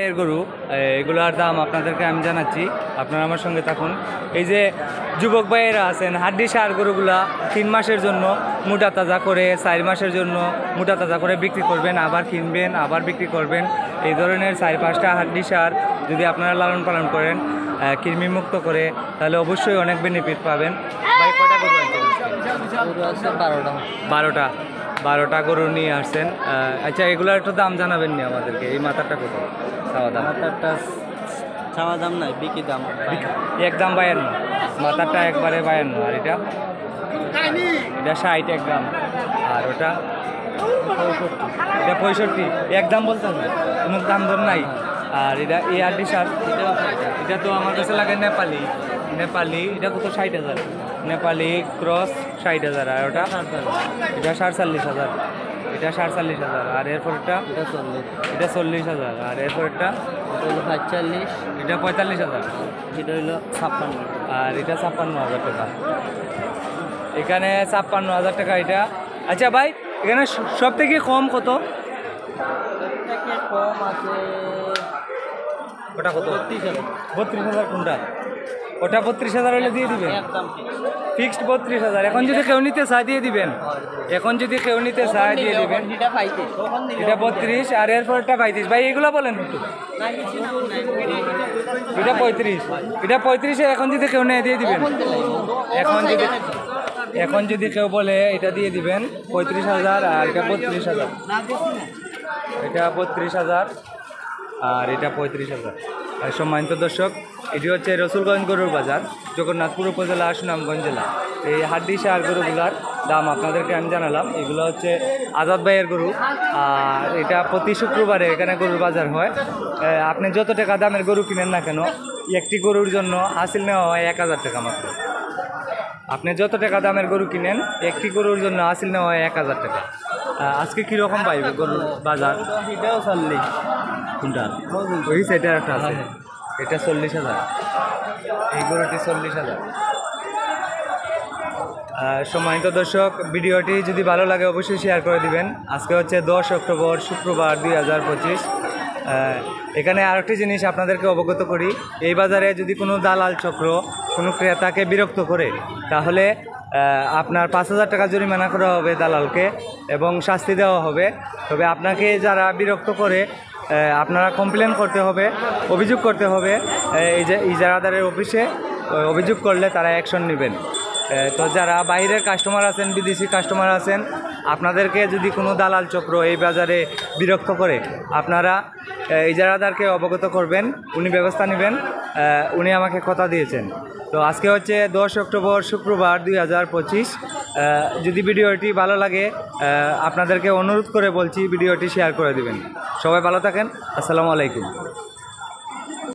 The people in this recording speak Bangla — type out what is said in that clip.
এর গরু এগুলোর দাম আপনাদেরকে আমি জানাচ্ছি, আপনারা আমার সঙ্গে থাকুন। এই যে যুবক ভাইয়েরা আছেন, হাড্ডি সার গরুগুলা 3 মাসের জন্য মোটা তাজা করে, 4 মাসের জন্য মোটা তাজা করে বিক্রি করবেন, আবার কিনবেন, আবার বিক্রি করবেন। এই ধরনের 4-5টা হাড্ডি সার যদি আপনারা লালন পালন করেন কৃমি মুক্ত করে, তাহলে অবশ্যই অনেক বেনিফিট পাবেন। ভাই কয়টা গরু আনছেন? গরু আছে 12টা। 12টা গরু নিয়ে আসছেন। আচ্ছা, এগুলোর একটু দাম জানাবেন নি আমাদেরকে? এই মাথাটা কত চাওয়া দাম? মাথারটা চাওয়া দাম নাই, বিক্রি দাম একদম 52, মাথাটা একবারে 52। আর এটা 60 একদম। আর ওটা 65, এটা 65 একদম বলতে হবে, কোনো দাম দর নাই। আর এটা এই হাড্ডি সার, এটা তো আমার কাছে লাগে নেপালি। এটা কত? 60,000। নেপালি ক্রস 60,000। আর ওটা এটা 47,000। এটা 47,000। আর এরপরটা এটা 40,000। আর এরপরটা হলো 45, এটা 45,000। এটা হলো 56। আর এটা 56,000 টাকা। এখানে 56,000 টাকা এটা। আচ্ছা ভাই, এখানে সব থেকে কম কত? কম আছে ওটা কত? 32,000। 32,000 কোনটা? ওটা 32,000 হলে দিয়ে দিবেন? একদম ফিক্সড 32,000। এখন যদি কেউ নিতে চায় দিয়ে দিবেন? এখন যদি কেউ নিতে চায় দিয়ে দিবেন। এটা 32 আর এরপরটা 35। ভাই এগুলো বলেন একটু। এটা 35, এটা 35। এখন যদি কেউ নেয় দিয়ে দিবেন? এখন যদি কেউ বলে এটা দিয়ে দিবেন 35,000। আর এটা 32,000। এটা 32,000 আর এটা 35,000। আর সম্মানিত দর্শক, এটি হচ্ছে রসুলগঞ্জ গরুর বাজার, জগন্নাথপুর উপজেলা, সুনামগঞ্জ জেলা। এই হাড্ডি সার গরুগুলার দাম আপনাদেরকে আমি জানালাম। এগুলো হচ্ছে আজাদ ভাইয়ের গরু। আর এটা প্রতি শুক্রবারে এখানে গরুর বাজার হয়। আপনি যত টাকা দামের গরু কিনেন না কেন, একটি গরুর জন্য হাসিল নেওয়া হয় 1,000 টাকা মাত্র। আপনি যত টাকা দামের গরু কিনেন, একটি গরুর জন্য হাসিল নেওয়া হয় 1,000 টাকা। আজকে কীরকম পাইবে গরুর বাজার? এটাও 40 কোনটা? ওই সাইডের একটা আছে, এটা 40,000। এই গরুটি 40,000। সম্মানিত দর্শক, ভিডিওটি যদি ভালো লাগে অবশ্যই শেয়ার করে দিবেন। আজকে হচ্ছে 10 অক্টোবর, শুক্রবার 2025। এখানে আরেকটি জিনিস আপনাদেরকে অবগত করি, এই বাজারে যদি কোনো দালাল চক্র কোনো ক্রেতাকে বিরক্ত করে, তাহলে আপনার 5,000 টাকা জরিমানা করা হবে দালালকে এবং শাস্তি দেওয়া হবে। তবে আপনাকে যারা বিরক্ত করে, আপনারা কমপ্লেন করতে হবে, অভিযোগ করতে হবে ইজারাদারের অফিসে। অভিযোগ করলে তারা অ্যাকশন নেবেন। তো যারা বাইরের কাস্টমার আছেন, বিদেশি কাস্টমার আছেন, আপনাদেরকে যদি কোনো দালাল চক্র এই বাজারে বিরক্ত করে, আপনারা ইজারাদারকে অবগত করবেন, উনি ব্যবস্থা নেবেন। উনি আমাকে কথা দিয়েছেন। তো আজকে হচ্ছে 10 অক্টোবর, শুক্রবার 2025। যদি ভিডিওটি ভালো লাগে, আপনাদেরকে অনুরোধ করে বলছি ভিডিওটি শেয়ার করে দিবেন। সবাই ভালো থাকেন। আসসালামু আলাইকুম।